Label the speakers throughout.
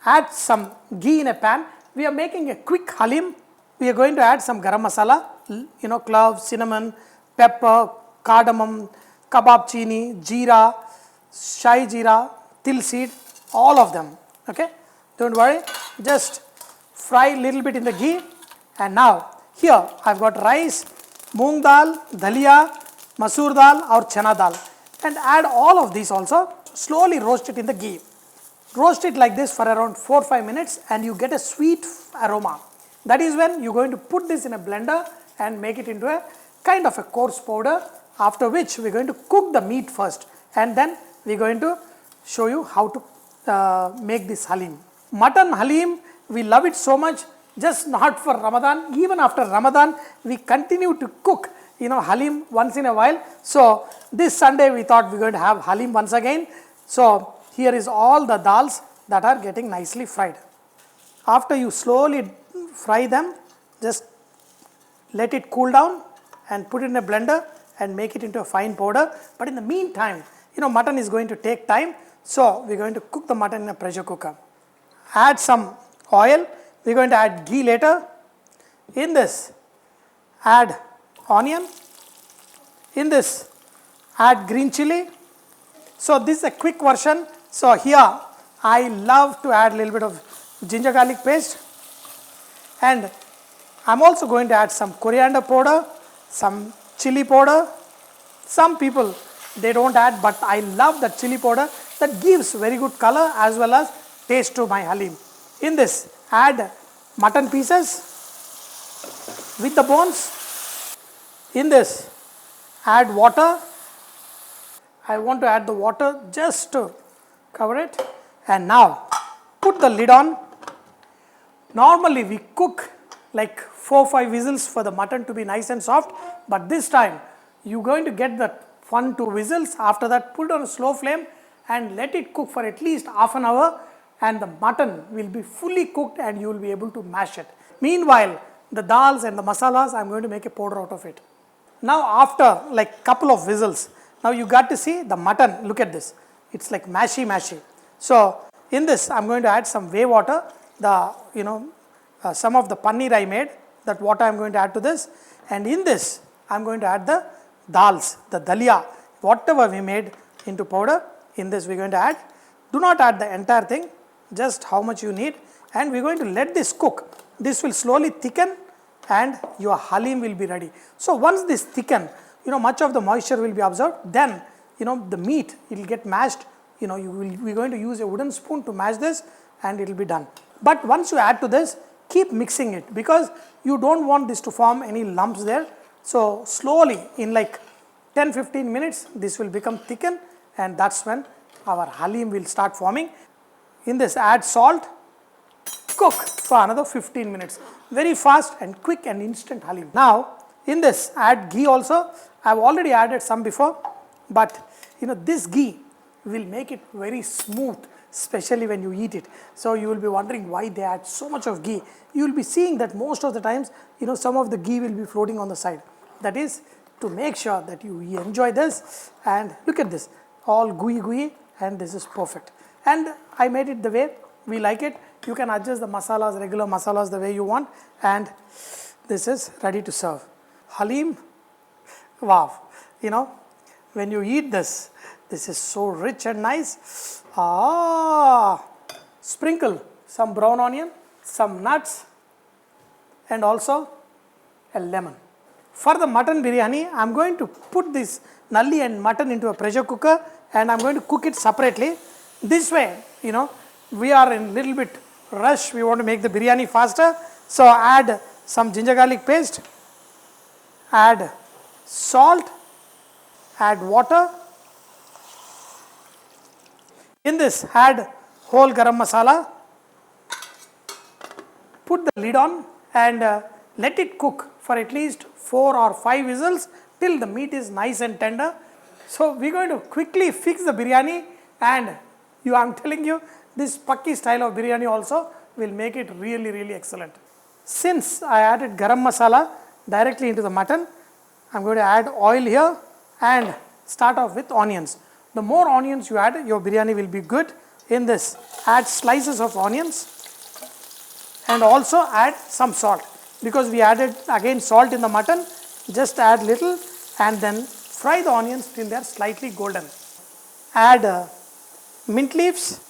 Speaker 1: add some ghee in a pan. We are making a quick Haleem. We are going to add some garam masala, cloves, cinnamon, pepper, cardamom, kabab chini, jeera, shai jeera, til seed, all of them. Okay, don't worry, just fry a little bit in the ghee. And now here I've got rice, moong dal, dalia, masoor dal or chana dal, and add all of these also. Slowly roast it in the ghee. Roast it like this for around 4-5 minutes and you get a sweet aroma. That is when you're going to put this in a blender and make it into a kind of a coarse powder, after which we're going to cook the meat first and then we're going to show you how to make this Haleem. Mutton Haleem, we love it so much, just not for Ramadan. Even after Ramadan, we continue to cook Haleem once in a while. So this Sunday we thought we're going to have Haleem once again. So here is all the dals that are getting nicely fried. After you slowly fry them, just let it cool down and put it in a blender and make it into a fine powder. But in the meantime, mutton is going to take time. So we're going to cook the mutton in a pressure cooker. Add some oil. We're going to add ghee later. In this, add onion. In this, add green chili. So this is a quick version. So here I love to add a little bit of ginger garlic paste, and I'm also going to add some coriander powder, some chili powder. Some people they don't add, but I love that chili powder. That gives very good color as well as taste to my Haleem. In this, add mutton pieces with the bones. In this, add water. I want to add the water just to cover it, and now put the lid on. Normally we cook like 4-5 whistles for the mutton to be nice and soft, but this time you're going to get the 1-2 whistles. After that, put it on a slow flame and let it cook for at least half an hour, and the mutton will be fully cooked and you will be able to mash it. Meanwhile, the dals and the masalas, I'm going to make a powder out of it. Now after like couple of whistles, now you got to see the mutton. Look at this. It's like mashy. So in this, I'm going to add some whey water. Some of the paneer I made, that water I'm going to add to this. And in this, I'm going to add the dals, the dalia, whatever we made into powder. In this, we're going to add. Do not add the entire thing, just how much you need. And we're going to let this cook. This will slowly thicken and your Haleem will be ready. So once this thicken, much of the moisture will be absorbed. Then, the meat, it will get mashed. We're going to use a wooden spoon to mash this and it will be done. But once you add to this, keep mixing it because you don't want this to form any lumps there. So slowly, in like 10-15 minutes, this will become thickened, and that's when our Haleem will start forming. In this, add salt. Cook for another 15 minutes. Very fast and quick and instant Haleem. Now, in this, add ghee also. I've already added some before, but this ghee will make it very smooth, especially when you eat it. So you will be wondering why they add so much of ghee. You will be seeing that most of the times, some of the ghee will be floating on the side. That is to make sure that you enjoy this. And look at this, all gooey, and this is perfect. And I made it the way we like it. You can adjust the masalas, regular masalas, the way you want, and this is ready to serve. Haleem, wow, when you eat this, this is so rich and nice. Sprinkle some brown onion, some nuts, and also a lemon. For the mutton biryani, I'm going to put this nalli and mutton into a pressure cooker and I'm going to cook it separately. This way, we are in a little bit rush. We want to make the biryani faster. So add some ginger garlic paste, add salt, add water. In this, add whole garam masala. Put the lid on and let it cook for at least 4 or 5 whistles till the meat is nice and tender. So we're going to quickly fix the biryani, and I'm telling you, this Pakki style of biryani also will make it really excellent. Since I added garam masala directly into the mutton, I'm going to add oil here and start off with onions. The more onions you add, your biryani will be good. in this, add slices of onions and also add some salt, because we added again salt in the mutton. Just add little and then fry the onions till they are slightly golden. Add mint leaves,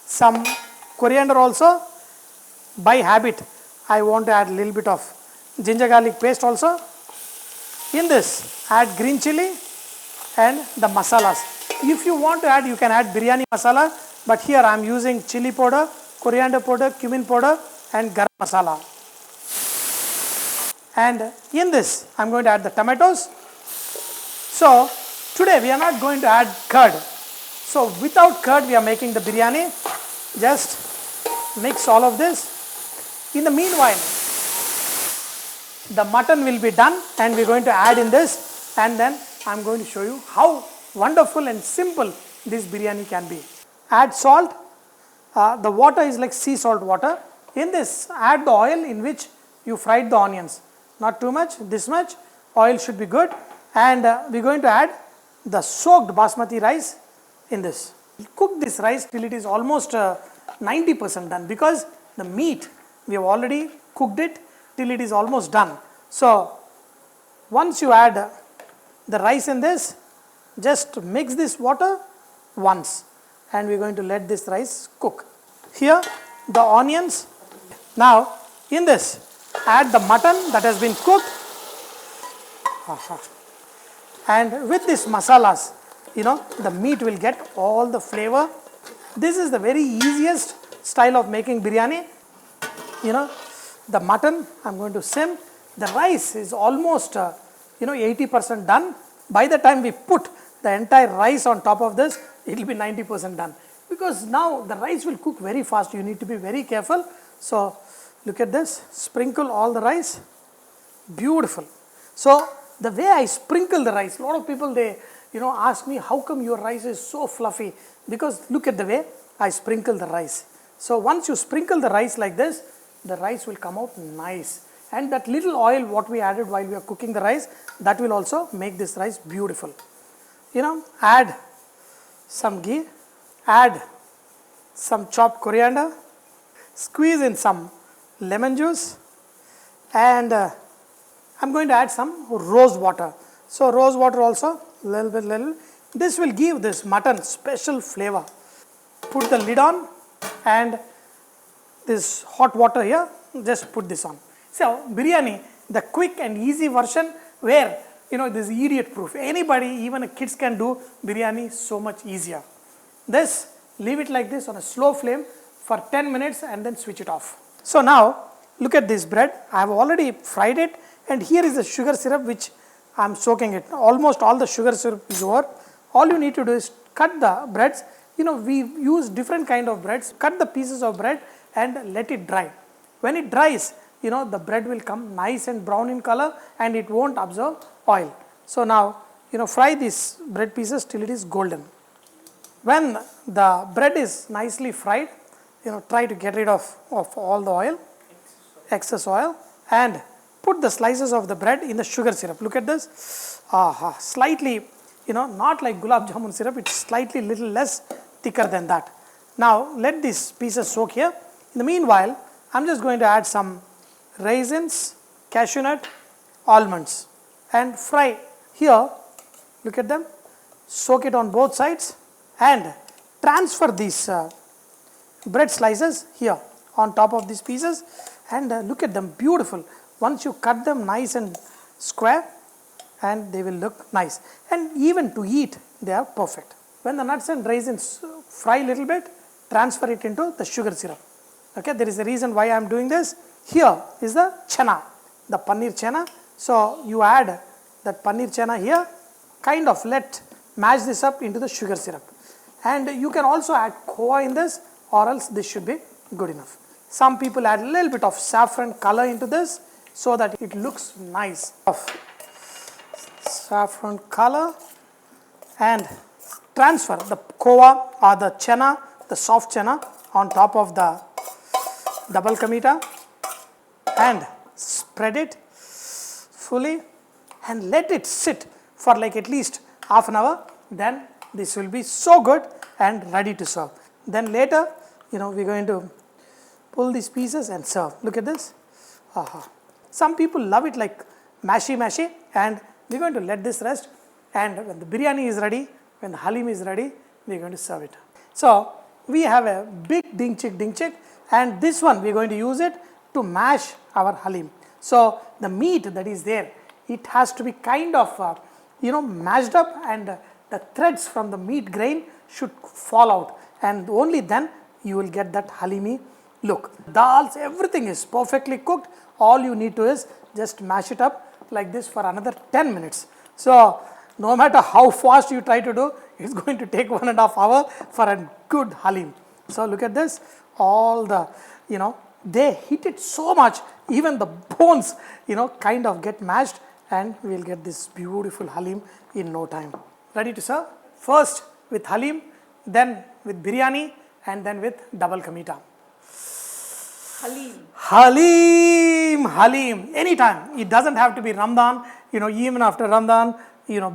Speaker 1: some coriander also. By habit, I want to add a little bit of ginger garlic paste also. In this, add green chili and the masalas. If you want to add, you can add biryani masala, but here I am using chili powder, coriander powder, cumin powder and garam masala. And in this, I am going to add the tomatoes. So, today we are not going to add curd. So, without curd we are making the biryani. Just mix all of this. In the meanwhile, the mutton will be done and we are going to add in this, and then I am going to show you how wonderful and simple this biryani can be. Add salt. The water is like sea salt water. In this, add the oil in which you fried the onions. Not too much, this much. Oil should be good. And we are going to add the soaked basmati rice in this. Cook this rice till it is almost 90% done, because the meat, we have already cooked it till it is almost done. So, once you add the rice in this, just mix this water once and we are going to let this rice cook. Here the onions. Now in this, add the mutton that has been cooked, and with this masalas, the meat will get all the flavor. This is the very easiest style of making biryani. The mutton I am going to sim. The rice is almost 80% done. By the time we put the entire rice on top of this, it will be 90% done, because now the rice will cook very fast. You need to be very careful. So look at this, sprinkle all the rice. Beautiful. So the way I sprinkle the rice, a lot of people they ask me, how come your rice is so fluffy? Because look at the way I sprinkle the rice. So once you sprinkle the rice like this, the rice will come out nice, and that little oil what we added while we are cooking the rice, that will also make this rice beautiful. Add some ghee, add some chopped coriander, squeeze in some lemon juice, and I am going to add some rose water. So rose water also, little. This will give this mutton special flavor. Put the lid on, and this hot water here, just put this on. So biryani, the quick and easy version where this is idiot proof. Anybody, even kids can do biryani so much easier. This, leave it like this on a slow flame for 10 minutes and then switch it off. So now look at this bread. I have already fried it, and here is the sugar syrup which I am soaking it. Almost all the sugar syrup is over. All you need to do is cut the breads. We use different kind of breads. Cut the pieces of bread and let it dry. When it dries, the bread will come nice and brown in color and it won't absorb oil. So now, fry these bread pieces till it is golden. When the bread is nicely fried, try to get rid of all the oil, excess oil, and put the slices of the bread in the sugar syrup. Look at this. Slightly, not like gulab jamun syrup, it's slightly little less thicker than that. Now let these pieces soak here. In the meanwhile, I'm just going to add some raisins, cashew nut, almonds, and fry here. Look at them. Soak it on both sides and transfer these bread slices here on top of these pieces, and look at them, beautiful. Once you cut them nice and square, and they will look nice, and even to eat they are perfect. When the nuts and raisins fry a little bit, transfer it into the sugar syrup. Okay, there is a reason why I am doing this. Here is the chana, the paneer chana. So you add that paneer chana here, kind of mash this up into the sugar syrup, and you can also add khova in this, or else this should be good enough. Some people add a little bit of saffron color into this so that it looks nice. Of saffron color, and transfer the khova or the chana, the soft chana, on top of the double ka meeta, and spread it fully and let it sit for like at least half an hour. Then this will be so good. and ready to serve. Then later, we're going to pull these pieces and serve. Look at this. Some people love it like mashy, and we're going to let this rest. And when the biryani is ready, when the Haleem is ready, we're going to serve it. So we have a big ding chick, and this one we're going to use it to mash our Haleem. So the meat that is there, it has to be kind of mashed up, and the threads from the meat grain should fall out, and only then you will get that Haleemi look. Dals, everything is perfectly cooked. All you need to is just mash it up like this for another 10 minutes. So no matter how fast you try to do, it's going to take 1.5 hours for a good Haleem. So look at this, all the, they heat it so much, even the bones, kind of get mashed, and we'll get this beautiful Haleem in no time. Ready to serve? First with Haleem, then with biryani, and then with double ka meeta. Haleem, anytime. It doesn't have to be Ramadan, even after Ramadan,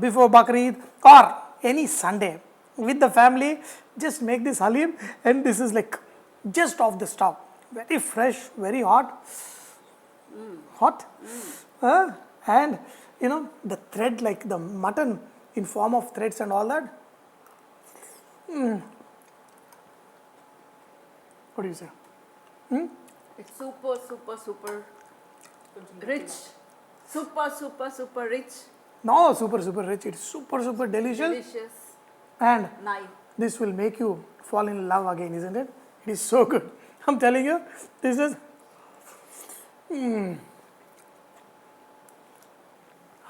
Speaker 1: before Bakrid, or any Sunday. With the family, just make this Haleem, and this is like just off the stove. Very fresh, very hot. And the thread, like the mutton in form of threads and all that. What do you say?
Speaker 2: It's super rich. Super rich.
Speaker 1: No, super rich. It's super delicious. And
Speaker 2: nice.
Speaker 1: This will make you fall in love again, isn't it? It is so good. I'm telling you, this is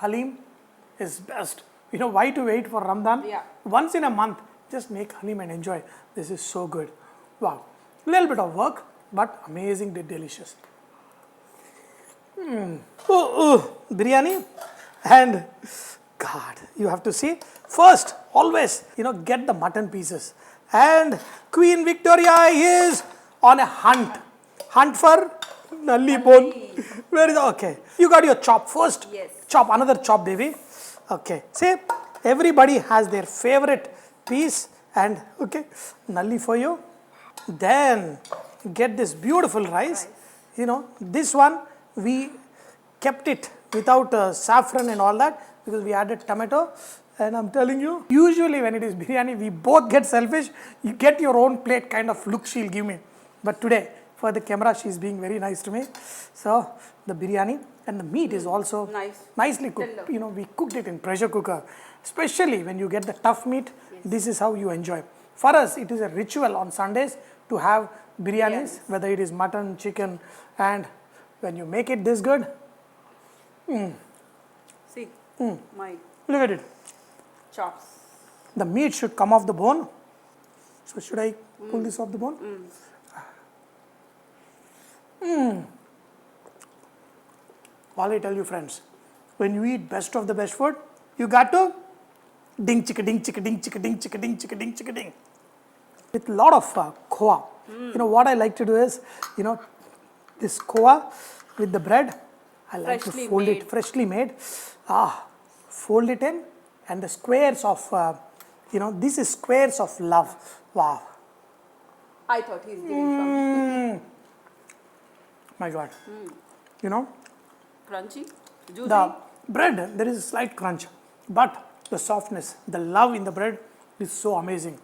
Speaker 1: Haleem is best. Why to wait for Ramadan?
Speaker 2: Yeah.
Speaker 1: Once in a month, just make Haleem and enjoy. This is so good. Wow. Little bit of work, but amazing, delicious. Biryani, and God, you have to see. First, always, get the mutton pieces. And Queen Victoria is on a hunt for nalli bone. Where is okay? You got your chop first.
Speaker 2: Yes.
Speaker 1: Chop, another chop, baby. Okay. See, everybody has their favorite piece, and okay, nalli for you. Then get this beautiful rice. This one we kept it without saffron and all that because we added tomato. And I'm telling you, usually when it is biryani, we both get selfish. You get your own plate kind of look she'll give me. But today, for the camera, she's being very nice to me. So the biryani and the meat is also nicely cooked. We cooked it in pressure cooker. Especially when you get the tough meat, this is how you enjoy. For us, it is a ritual on Sundays to have biryanis, whether it is mutton, chicken, and when you make it this good,
Speaker 2: see,
Speaker 1: look at it.
Speaker 2: Chops.
Speaker 1: The meat should come off the bone. So should I pull this off the bone? All I tell you, friends, when you eat best of the best food, you got to ding chicka ding chicka ding chicka ding chicka ding chicka ding chicka ding. With a lot of koa. What I like to do is, this koa with the bread, I like to fold it, freshly made. Fold it in, and the squares of, this is squares of love. Wow.
Speaker 2: I thought he's giving some.
Speaker 1: My God.
Speaker 2: Crunchy, juicy.
Speaker 1: The bread, there is a slight crunch, but the softness, the love in the bread is so amazing.